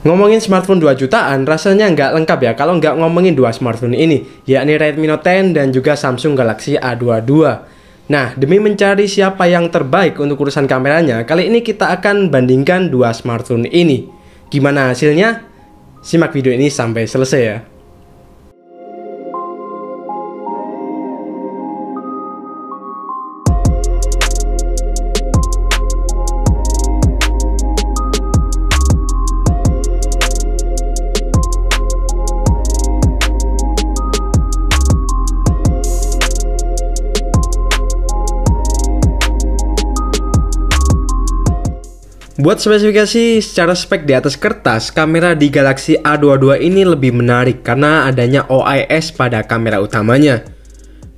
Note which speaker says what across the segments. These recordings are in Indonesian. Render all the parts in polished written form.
Speaker 1: Ngomongin smartphone 2 jutaan, rasanya nggak lengkap ya kalau nggak ngomongin dua smartphone ini, yakni Redmi Note 10 dan juga Samsung Galaxy A22. Nah, demi mencari siapa yang terbaik untuk urusan kameranya, kali ini kita akan bandingkan dua smartphone ini. Gimana hasilnya? Simak video ini sampai selesai ya. Buat spesifikasi secara spek di atas kertas, kamera di Galaxy A22 ini lebih menarik karena adanya OIS pada kamera utamanya.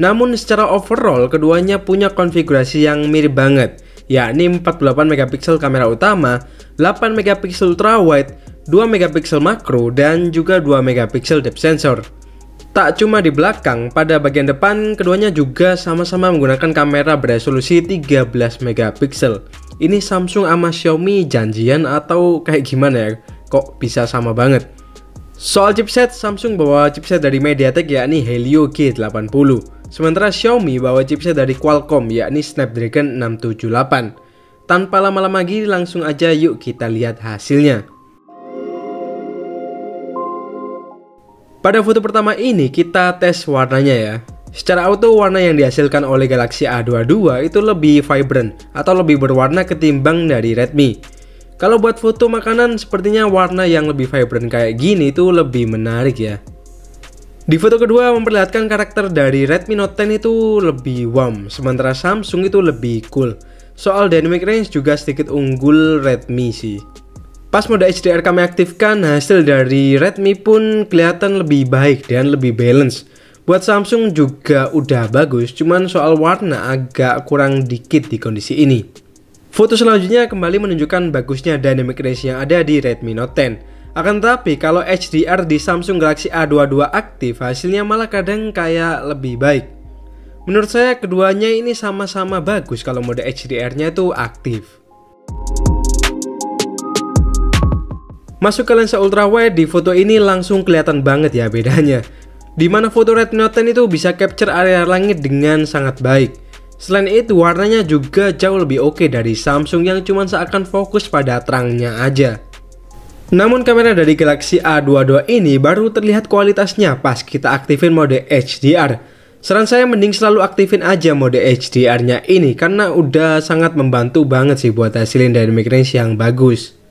Speaker 1: Namun secara overall, keduanya punya konfigurasi yang mirip banget, yakni 48 megapiksel kamera utama, 8 megapiksel ultrawide, 2 megapiksel makro, dan juga 2 megapiksel depth sensor. Tak cuma di belakang, pada bagian depan keduanya juga sama-sama menggunakan kamera beresolusi 13 megapiksel. Ini Samsung sama Xiaomi janjian atau kayak gimana ya? Kok bisa sama banget? Soal chipset, Samsung bawa chipset dari MediaTek yakni Helio G80. Sementara Xiaomi bawa chipset dari Qualcomm yakni Snapdragon 678. Tanpa lama-lama lagi, langsung aja yuk kita lihat hasilnya. Pada foto pertama ini kita tes warnanya ya. Secara auto, warna yang dihasilkan oleh Galaxy A22 itu lebih vibrant atau lebih berwarna ketimbang dari Redmi. Kalau buat foto makanan, sepertinya warna yang lebih vibrant kayak gini itu lebih menarik ya. Di foto kedua memperlihatkan karakter dari Redmi Note 10 itu lebih warm, sementara Samsung itu lebih cool. Soal dynamic range juga sedikit unggul Redmi sih. Pas mode HDR kami aktifkan, hasil dari Redmi pun kelihatan lebih baik dan lebih balance. Buat Samsung juga udah bagus, cuman soal warna agak kurang dikit di kondisi ini. Foto selanjutnya kembali menunjukkan bagusnya dynamic range yang ada di Redmi Note 10. Akan tetapi kalau HDR di Samsung Galaxy A22 aktif, hasilnya malah kadang kayak lebih baik. Menurut saya keduanya ini sama-sama bagus kalau mode HDR-nya itu aktif. Masuk ke lensa ultrawide, di foto ini langsung kelihatan banget ya bedanya. Dimana foto Redmi Note 10 itu bisa capture area langit dengan sangat baik. Selain itu, warnanya juga jauh lebih oke dari Samsung yang cuma seakan fokus pada terangnya aja. Namun kamera dari Galaxy A22 ini baru terlihat kualitasnya pas kita aktifin mode HDR. Saran saya mending selalu aktifin aja mode HDR-nya ini karena udah sangat membantu banget sih buat hasilin dynamic range yang bagus.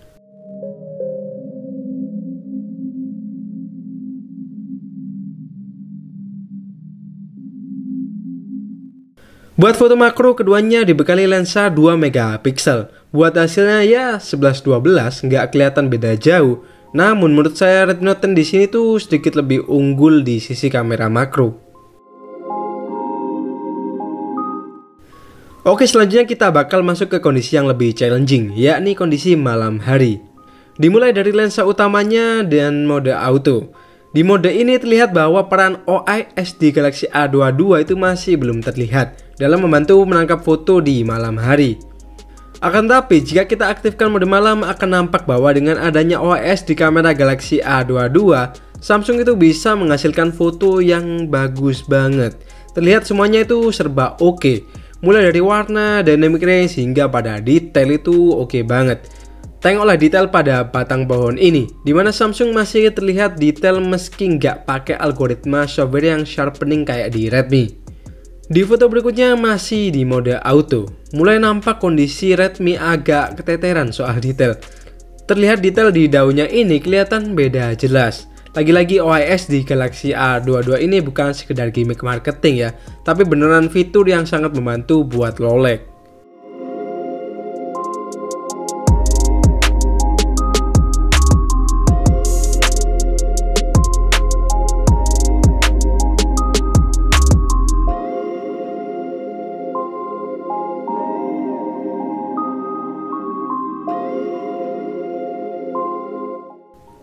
Speaker 1: Buat foto makro, keduanya dibekali lensa 2 megapiksel. Buat hasilnya ya 11-12, nggak kelihatan beda jauh. Namun menurut saya Redmi Note 10 di sini tuh sedikit lebih unggul di sisi kamera makro. Oke, selanjutnya kita bakal masuk ke kondisi yang lebih challenging, yakni kondisi malam hari. Dimulai dari lensa utamanya dan mode auto. Di mode ini terlihat bahwa peran OIS di Galaxy A22 itu masih belum terlihat dalam membantu menangkap foto di malam hari. Akan tetapi jika kita aktifkan mode malam akan nampak bahwa dengan adanya OIS di kamera Galaxy A22, Samsung itu bisa menghasilkan foto yang bagus banget. Terlihat semuanya itu serba oke. Mulai dari warna, dynamic range hingga pada detail itu oke banget. Tengoklah detail pada batang pohon ini, dimana Samsung masih terlihat detail meski nggak pakai algoritma software yang sharpening kayak di Redmi. Di foto berikutnya masih di mode auto, mulai nampak kondisi Redmi agak keteteran soal detail. Terlihat detail di daunnya ini kelihatan beda jelas. Lagi-lagi OIS di Galaxy A22 ini bukan sekedar gimmick marketing ya, tapi beneran fitur yang sangat membantu buat lolek.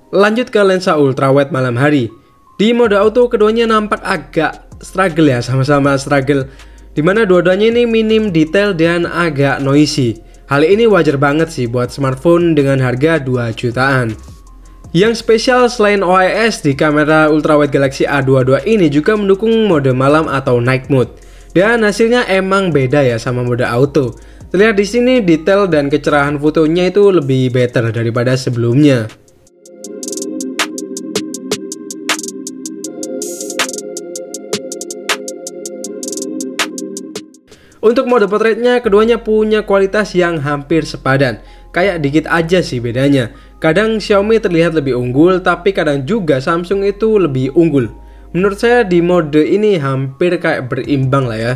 Speaker 1: Lanjut ke lensa ultrawide malam hari. Di mode auto keduanya nampak agak struggle ya, sama-sama struggle. Dimana dua-duanya ini minim detail dan agak noisy. Hal ini wajar banget sih buat smartphone dengan harga 2 jutaan. Yang spesial selain OIS di kamera ultrawide Galaxy A22 ini juga mendukung mode malam atau night mode. Dan hasilnya emang beda ya sama mode auto. Terlihat di sini detail dan kecerahan fotonya itu lebih better daripada sebelumnya. Untuk mode portraitnya, keduanya punya kualitas yang hampir sepadan. Kayak dikit aja sih bedanya. Kadang Xiaomi terlihat lebih unggul, tapi kadang juga Samsung itu lebih unggul. Menurut saya di mode ini hampir kayak berimbang lah ya.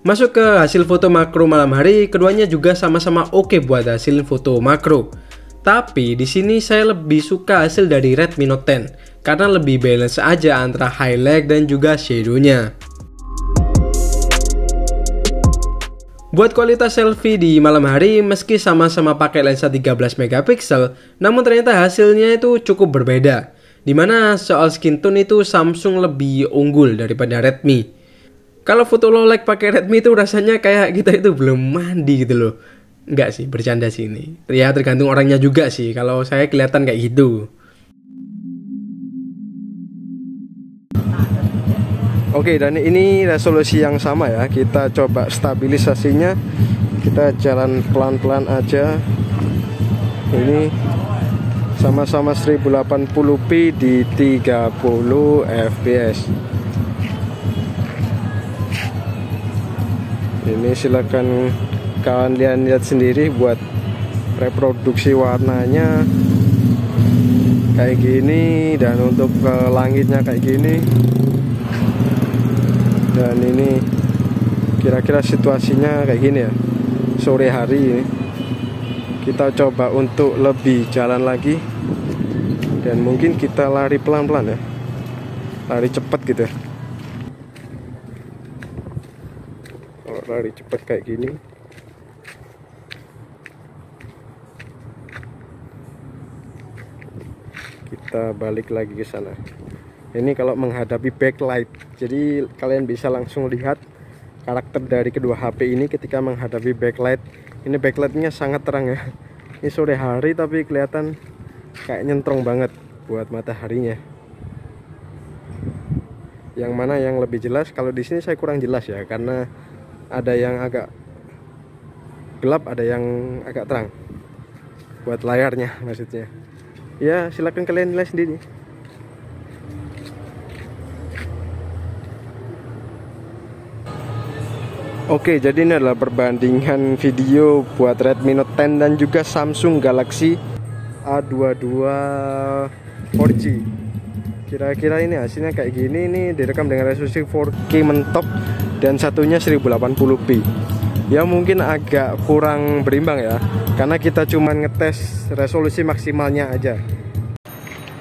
Speaker 1: Masuk ke hasil foto makro malam hari, keduanya juga sama-sama oke buat hasil foto makro. Tapi di sini saya lebih suka hasil dari Redmi Note 10 karena lebih balance aja antara highlight dan juga shadow-nya. Buat kualitas selfie di malam hari, meski sama-sama pakai lensa 13 megapiksel, namun ternyata hasilnya itu cukup berbeda. Dimana soal skin tone itu Samsung lebih unggul daripada Redmi. Kalau foto low light pakai Redmi itu rasanya kayak kita itu belum mandi gitu loh. Enggak sih, bercanda sih ini. Ya tergantung orangnya juga sih, kalau saya kelihatan kayak gitu. Oke, dan ini resolusi yang sama ya. Kita coba stabilisasinya. Kita jalan pelan-pelan aja. Ini sama-sama 1080p di 30 fps. Ini silakan kalian lihat sendiri buat reproduksi warnanya kayak gini, dan untuk ke langitnya kayak gini. Dan ini kira-kira situasinya kayak gini ya, sore hari ini. Kita coba untuk lebih jalan lagi, dan mungkin kita lari pelan-pelan ya, lari cepat gitu ya. Kalau lari cepat kayak gini, kita balik lagi ke sana. Ini kalau menghadapi backlight, jadi kalian bisa langsung lihat karakter dari kedua HP ini ketika menghadapi backlight. Ini backlightnya sangat terang ya. Ini sore hari tapi kelihatan kayak nyentrong banget buat mataharinya. Yang mana yang lebih jelas? Kalau di sini saya kurang jelas ya, karena ada yang agak gelap, ada yang agak terang. Buat layarnya maksudnya. Ya silakan kalian nilai sendiri. Oke, jadi ini adalah perbandingan video buat Redmi Note 10 dan juga Samsung Galaxy A22 4G. Kira-kira ini hasilnya kayak gini. Ini direkam dengan resolusi 4K mentok dan satunya 1080p. Ya mungkin agak kurang berimbang ya, karena kita cuma ngetes resolusi maksimalnya aja.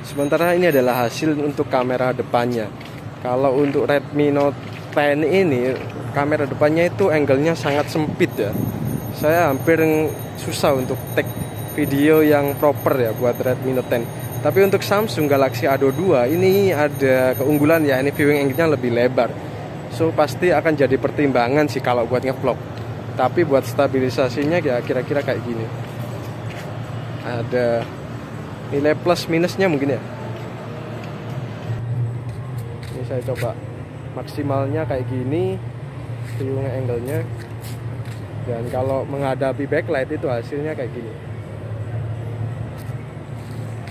Speaker 1: Sementara ini adalah hasil untuk kamera depannya. Kalau untuk Redmi Note 10 ini kamera depannya itu angle-nya sangat sempit ya. Saya hampir susah untuk take video yang proper ya buat Redmi Note 10. Tapi untuk Samsung Galaxy A22 ini ada keunggulan ya, ini viewing angle-nya lebih lebar. So pasti akan jadi pertimbangan sih kalau buat ngevlog. Tapi buat stabilisasinya ya kira-kira kayak gini. Ada nilai plus minusnya mungkin ya. Ini saya coba maksimalnya kayak gini viewing angle-nya, dan kalau menghadapi backlight itu hasilnya kayak gini.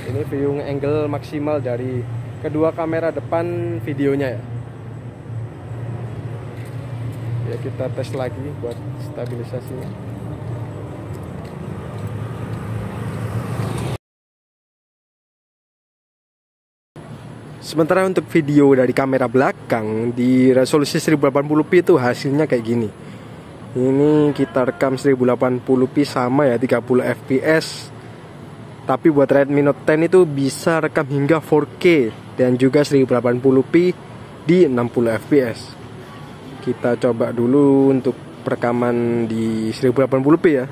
Speaker 1: Ini viewing angle maksimal dari kedua kamera depan videonya ya. Ya kita tes lagi buat stabilisasinya. Sementara untuk video dari kamera belakang di resolusi 1080p itu hasilnya kayak gini. Ini kita rekam 1080p sama ya, 30 fps. Tapi buat Redmi Note 10 itu bisa rekam hingga 4K dan juga 1080p di 60 fps. Kita coba dulu untuk perekaman di 1080p ya.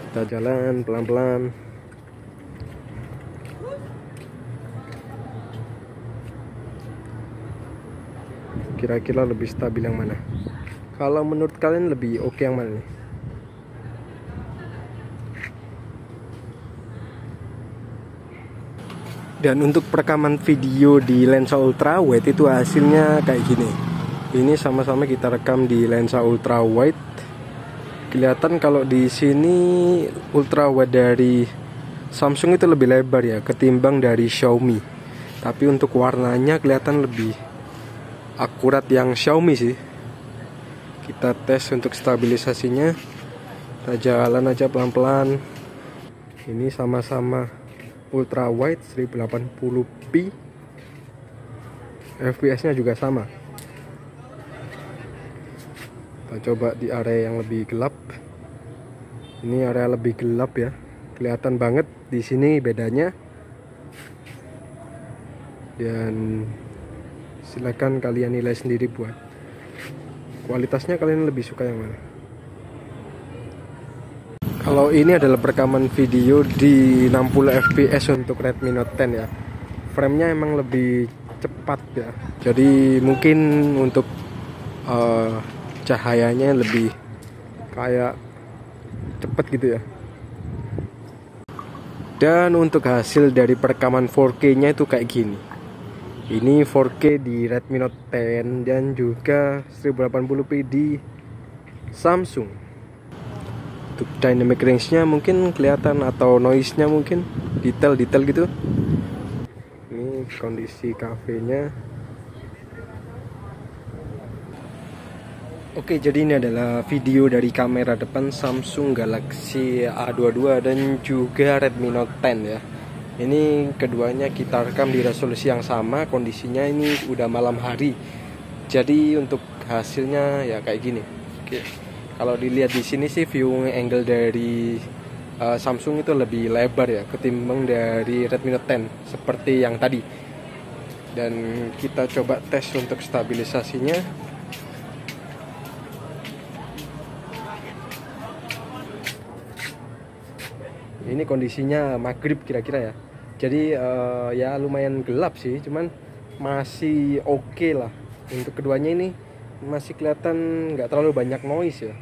Speaker 1: Kita jalan pelan-pelan. Kira-kira lebih stabil yang mana? Kalau menurut kalian lebih oke yang mana nih? Dan untuk perekaman video di lensa ultra wide itu hasilnya kayak gini. Ini sama-sama kita rekam di lensa ultra wide. Kelihatan kalau di sini ultra wide dari Samsung itu lebih lebar ya ketimbang dari Xiaomi. Tapi untuk warnanya kelihatan lebih akurat yang Xiaomi sih. Kita tes untuk stabilisasinya. Kita jalan aja pelan-pelan. Ini sama-sama ultra wide 1080p, fps nya juga sama. Kita coba di area yang lebih gelap. Ini area lebih gelap ya, kelihatan banget di sini bedanya. Dan silakan kalian nilai sendiri buat kualitasnya, kalian lebih suka yang mana. Kalau ini adalah perekaman video di 60 fps untuk Redmi Note 10 ya. Framenya emang lebih cepat ya. Jadi mungkin untuk cahayanya lebih kayak cepat gitu ya. Dan untuk hasil dari perekaman 4K nya itu kayak gini. Ini 4K di Redmi Note 10 dan juga 1080p di Samsung. Untuk dynamic range-nya mungkin kelihatan, atau noise-nya mungkin detail-detail gitu. Ini kondisi kafenya. Oke, jadi ini adalah video dari kamera depan Samsung Galaxy A22 dan juga Redmi Note 10 ya. Ini keduanya kita rekam di resolusi yang sama. Kondisinya ini udah malam hari. Jadi untuk hasilnya ya kayak gini. Oke. Kalau dilihat di sini sih view angle dari Samsung itu lebih lebar ya ketimbang dari Redmi Note 10 seperti yang tadi. Dan kita coba tes untuk stabilisasinya. Ini kondisinya maghrib kira-kira ya. Jadi ya lumayan gelap sih, cuman masih oke lah. Untuk keduanya ini masih kelihatan nggak terlalu banyak noise ya.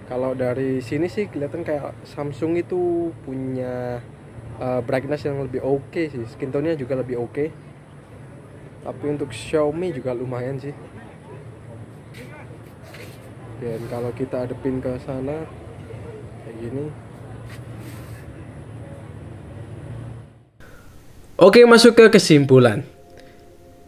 Speaker 1: Kalau dari sini sih kelihatan kayak Samsung itu punya brightness yang lebih oke sih, skin tone-nya juga lebih oke. Tapi untuk Xiaomi juga lumayan sih. Dan kalau kita hadepin ke sana kayak gini. Oke, masuk ke kesimpulan.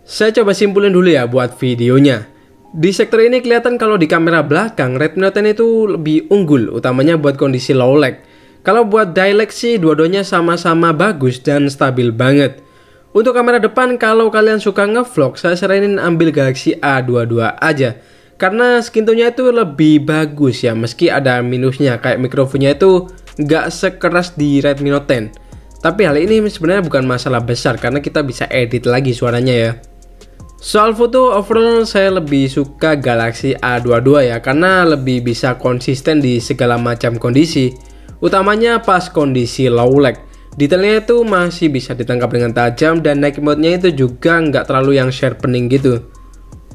Speaker 1: Saya coba simpulin dulu ya buat videonya. Di sektor ini kelihatan kalau di kamera belakang Redmi Note 10 itu lebih unggul, utamanya buat kondisi low lag. Kalau buat dielectric sih dua-duanya sama-sama bagus dan stabil banget. Untuk kamera depan, kalau kalian suka ngevlog, saya saranin ambil Galaxy A22 aja. Karena skin tone-nya itu lebih bagus ya, meski ada minusnya kayak mikrofonnya itu nggak sekeras di Redmi Note 10. Tapi hal ini sebenarnya bukan masalah besar karena kita bisa edit lagi suaranya ya. Soal foto, overall saya lebih suka Galaxy A22 ya, karena lebih bisa konsisten di segala macam kondisi, utamanya pas kondisi low lag. Detailnya itu masih bisa ditangkap dengan tajam dan night mode-nya itu juga nggak terlalu yang sharpening gitu.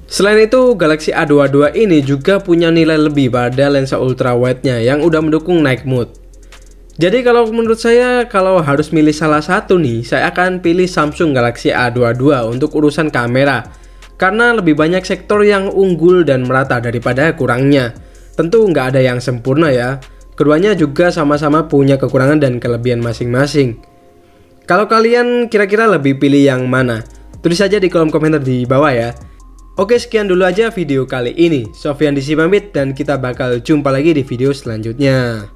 Speaker 1: Selain itu, Galaxy A22 ini juga punya nilai lebih pada lensa ultra wide-nya yang udah mendukung night mode. Jadi kalau menurut saya, kalau harus milih salah satu nih, saya akan pilih Samsung Galaxy A22 untuk urusan kamera. Karena lebih banyak sektor yang unggul dan merata daripada kurangnya. Tentu nggak ada yang sempurna ya. Keduanya juga sama-sama punya kekurangan dan kelebihan masing-masing. Kalau kalian kira-kira lebih pilih yang mana? Tulis saja di kolom komentar di bawah ya. Oke, sekian dulu aja video kali ini. Sofyan Disi pamit dan kita bakal jumpa lagi di video selanjutnya.